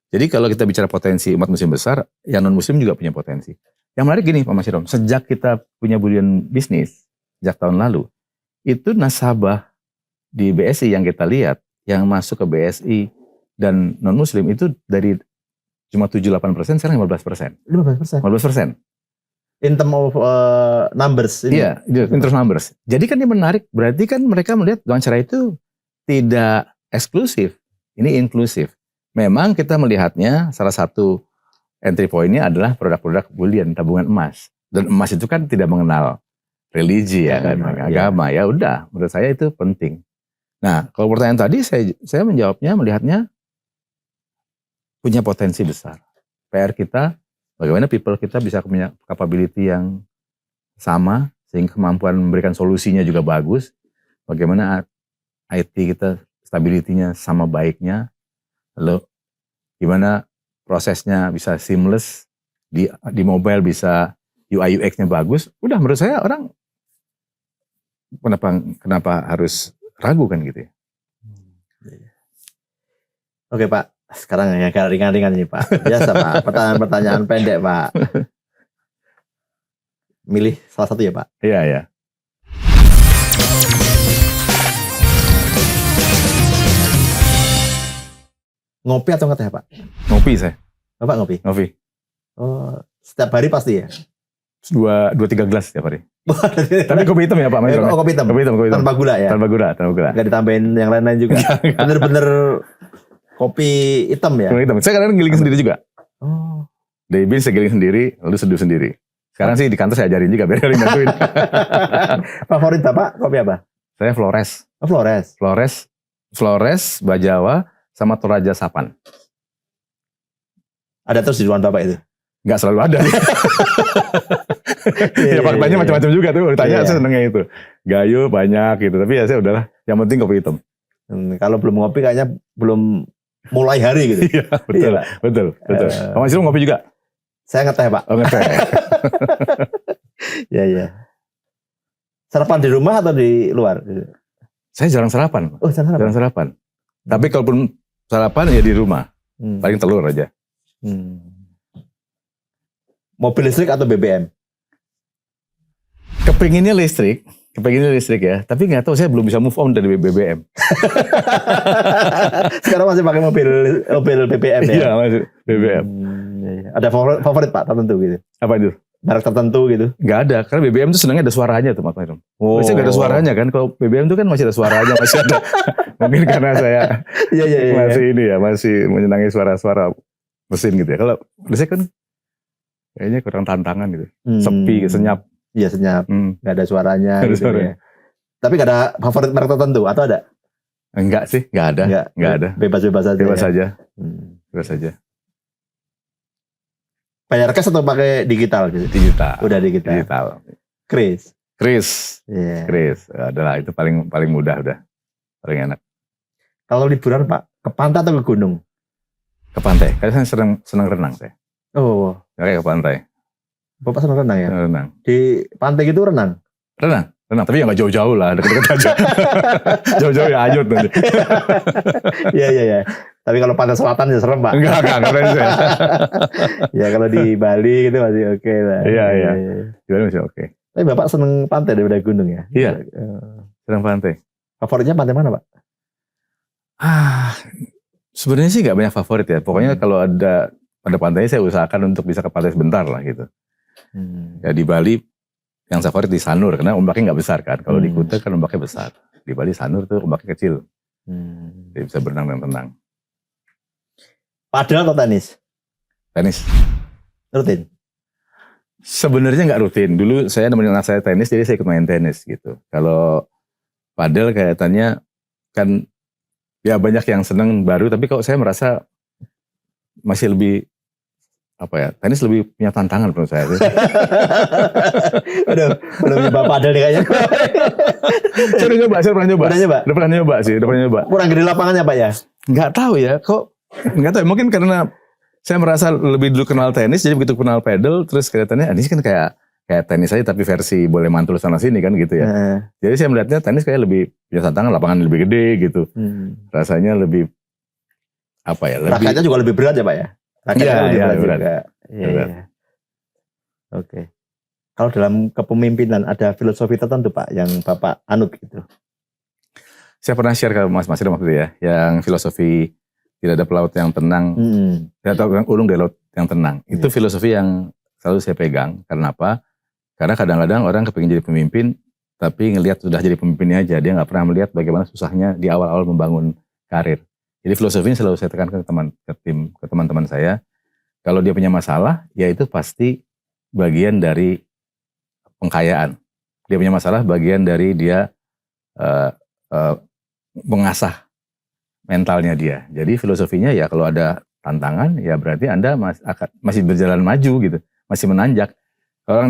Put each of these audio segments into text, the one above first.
Jadi kalau kita bicara potensi umat muslim besar, yang non muslim juga punya potensi. Yang menarik gini Pak Mas Hiram, sejak kita punya Bullion bisnis, sejak tahun lalu, itu nasabah di BSI yang kita lihat, yang masuk ke BSI dan non muslim itu dari cuma 7-8%, sekarang 15%. 15%. 15%. In term of numbers. Iya, in terms numbers. Jadi kan ini menarik, berarti kan mereka melihat keuangan syariah itu tidak eksklusif, ini inklusif. Memang kita melihatnya salah satu entry point-nya adalah produk-produk bullion, tabungan emas. Dan emas itu kan tidak mengenal religi ya kan, agama. Ya udah, menurut saya itu penting. Nah, kalau pertanyaan tadi saya menjawabnya, melihatnya punya potensi besar. PR kita, bagaimana people kita bisa punya capability yang sama, sehingga kemampuan memberikan solusinya juga bagus. Bagaimana IT kita, stability-nya sama baiknya. Lalu gimana prosesnya bisa seamless, di mobile bisa UI UX-nya bagus. Udah menurut saya orang kenapa harus ragu kan gitu ya. Oke Pak, sekarang yang agak ringan-ringan ini Pak. Biasa Pak, pertanyaan-pertanyaan pendek Pak. Milih salah satu ya Pak? Iya, iya. Ngopi atau ngeteh Pak? Ngopi saya. Bapak ngopi? Ngopi. Oh, setiap hari pasti ya? 2-3 gelas setiap hari. Tapi kopi hitam ya Pak? Oh, kopi hitam. Kopi hitam. Tanpa gula ya? Tanpa gula. Nggak ditambahin yang lain-lain juga? Bener-bener kopi hitam ya? Kopi hitam. Saya kadang giling sendiri juga. Oh. Dari bin saya giling sendiri, lalu seduh sendiri. Sekarang sih di kantor saya ajarin juga, biar kalian bantuin. Favorit Bapak kopi apa? Saya Flores. Oh, Flores. Flores, Bajawa, sama Toraja Sapan. Ada terus di ruangan Bapak itu? Nggak selalu ada. Ya faktanya macam-macam juga tuh. Ditanya saya senengnya itu. Gayo banyak gitu. Tapi ya saya udahlah. Yang penting kopi hitam. Kalau belum ngopi kayaknya belum mulai hari gitu. Iya betul. Kamu masih ngopi juga? Saya ngeteh Pak. Oh ngeteh. Iya. Sarapan di rumah atau di luar? Saya jarang sarapan. Oh jarang sarapan. Tapi kalaupun sarapan ya di rumah. Paling telur aja. Mobil listrik atau BBM? Kepinginnya listrik ya. Tapi nggak tahu, saya belum bisa move on dari BBM. Sekarang masih pakai mobil BBM ya? Iya masih BBM. Ada favorit Pak tertentu gitu? Apa itu? Merek tertentu gitu? Nggak ada, karena BBM itu senangnya ada suaranya tuh Mas Hiram. Oh. Masih nggak ada suaranya kan? Kalau BBM itu kan masih ada suaranya, masih ada. Mungkin karena saya masih menyenangi suara-suara mesin gitu ya. Kalau listrik kan kayaknya kurang tantangan gitu. Sepi, senyap. Iya senyap, nggak ada suaranya gitu ya. Tapi nggak ada favorit merek tertentu atau ada? Enggak sih, nggak ada. Bebas-bebas aja. Bebas aja. Bayar cash atau pakai digital gitu? Digital. Udah digital. Kris. Yeah. Kris. Adalah itu paling mudah udah. Paling enak. Kalau liburan Pak, ke pantai atau ke gunung? Ke pantai. Karena saya senang renang saya. Oh. Kayak ke pantai. Bapak senang renang ya? Renang. Di pantai gitu renang? Renang. Tapi ya nggak jauh-jauh lah, deket-deket aja. Jauh-jauh ya hanyut nanti. Iya. Tapi kalau pantai selatan ya serem Pak. Enggak saya. Ya kalau di Bali gitu masih oke lah. Iya. Di Bali masih oke. Tapi Bapak seneng pantai daripada gunung ya? Iya. Senang pantai. Favoritnya pantai mana Pak? Sebenarnya sih nggak banyak favorit ya. Pokoknya kalau ada pantainya saya usahakan untuk bisa ke pantai sebentar lah gitu. Ya di Bali yang favorit di Sanur karena ombaknya nggak besar kan. Kalau di Kuta kan ombaknya besar. Di Bali Sanur tuh ombaknya kecil. Jadi bisa berenang dan tenang. Padel atau tenis? Tenis. Rutin? Sebenarnya nggak rutin. Dulu saya nemenin anak saya tenis, jadi saya ikut main tenis gitu. Kalau padel kelihatannya kan ya banyak yang seneng baru, tapi kalau saya merasa masih lebih tenis lebih punya tantangan menurut saya. Aduh, belum nyoba padel nih kayaknya. Saya pernah nyoba. Kurang gede lapangannya Pak ya? Nggak tahu ya, nggak tahu. Mungkin karena saya merasa lebih dulu kenal tenis, jadi begitu kenal pedal, terus kelihatannya ini kan kayak tenis aja tapi versi boleh mantul sana sini kan gitu ya. Jadi saya melihatnya tenis kayak lebih punya tantangan, lapangan lebih gede gitu. Rasanya lebih apa ya? Lebih Rakyatnya juga lebih berat ya Pak ya? Rakyatnya Iya, lebih iya, berat berat. juga. Iya, Berat. iya. Oke. Kalau dalam kepemimpinan ada filosofi tertentu Pak yang Bapak anut gitu? Saya pernah share ke Mas Masri waktu itu ya, yang filosofi tidak ada pelaut yang tenang, tidak tahu yang ulung dari laut yang tenang. Itu Iya. filosofi yang selalu saya pegang. Karena apa? Karena kadang-kadang orang kepingin jadi pemimpin, tapi ngelihat sudah jadi pemimpinnya aja, dia nggak pernah melihat bagaimana susahnya di awal-awal membangun karir. Jadi filosofi ini selalu saya tekankan ke teman-teman saya. Kalau dia punya masalah, ya itu pasti bagian dari pengkayaan. Dia punya masalah bagian dari dia mengasah mentalnya dia. Jadi filosofinya ya kalau ada tantangan, ya berarti Anda masih berjalan maju gitu, masih menanjak. Kalau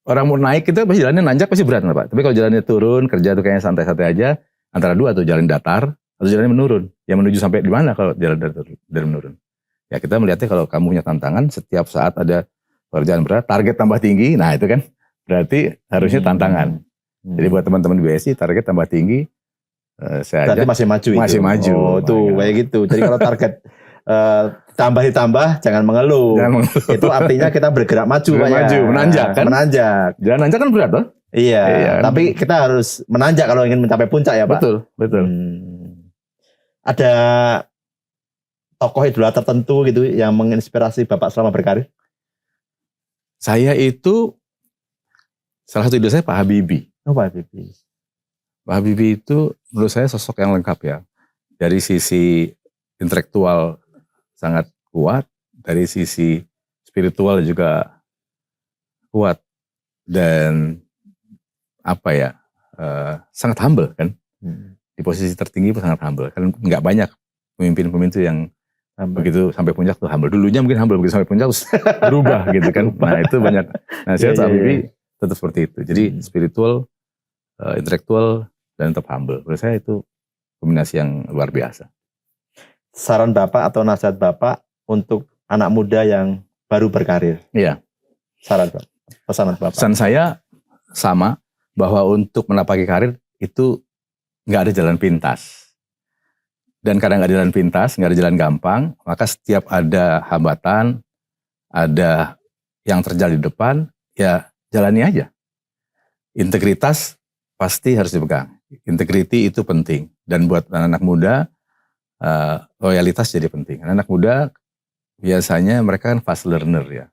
orang mau naik itu pasti jalannya nanjak, pasti berat Pak. Tapi kalau jalannya turun, kerja tuh kayaknya santai-santai aja, antara dua tuh jalan datar atau jalannya menurun. Ya menuju sampai di mana kalau jalan dari menurun. Ya kita melihatnya kalau kamu punya tantangan, setiap saat ada pekerjaan berat, target tambah tinggi, nah itu kan berarti harusnya tantangan. Jadi buat teman-teman di BSI, target tambah tinggi, saya Berarti aja masih maju itu? masih maju. Oh tuh kayak gitu. Jadi kalau target tambah jangan mengeluh. Itu artinya kita bergerak maju Pak ya. Maju, menanjak kan? Menanjak. Jalan nanjak kan berat toh? Iya, kan? Tapi kita harus menanjak kalau ingin mencapai puncak ya Pak. Betul. Ada tokoh idola tertentu gitu yang menginspirasi Bapak selama berkarir? Saya itu, salah satu idola saya Pak Habibie. Oh Pak Habibie. Pak Habibie itu menurut saya sosok yang lengkap ya. Dari sisi intelektual sangat kuat, dari sisi spiritual juga kuat, dan apa ya, sangat humble kan. Di posisi tertinggi pun sangat humble. Kan nggak banyak pemimpin-pemimpin yang begitu sampai puncak tuh humble. Dulunya mungkin humble, begitu sampai puncak terus berubah gitu kan. Nah itu banyak. Nah saya Pak Habibie tetap seperti itu. Jadi spiritual, intelektual, dan tetap humble. Menurut saya itu kombinasi yang luar biasa. Saran Bapak atau nasihat Bapak untuk anak muda yang baru berkarir? Iya. Saran Bapak, pesanan Bapak. Pesan saya sama, bahwa untuk menapaki karir itu nggak ada jalan pintas. Dan kadang nggak ada jalan pintas, nggak ada jalan gampang, maka setiap ada hambatan, ada yang terjal di depan, ya jalani aja. Integritas pasti harus dipegang. Integrity itu penting. Dan buat anak-anak muda, loyalitas jadi penting. Anak muda biasanya mereka kan fast learner ya,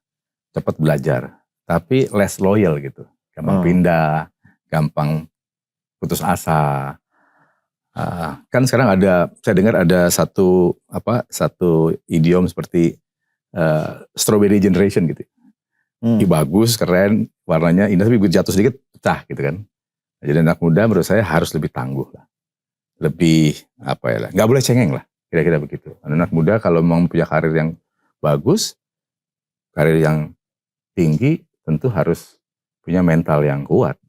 cepat belajar, tapi less loyal gitu, gampang pindah, gampang putus asa. Kan sekarang saya dengar ada satu idiom seperti strawberry generation gitu. Bagus, keren, warnanya indah, tapi begitu jatuh sedikit pecah gitu kan. Jadi anak muda menurut saya harus lebih tangguh lah, lebih nggak boleh cengeng lah, kira-kira begitu. Anak muda kalau mau punya karir yang bagus, karir yang tinggi, tentu harus punya mental yang kuat.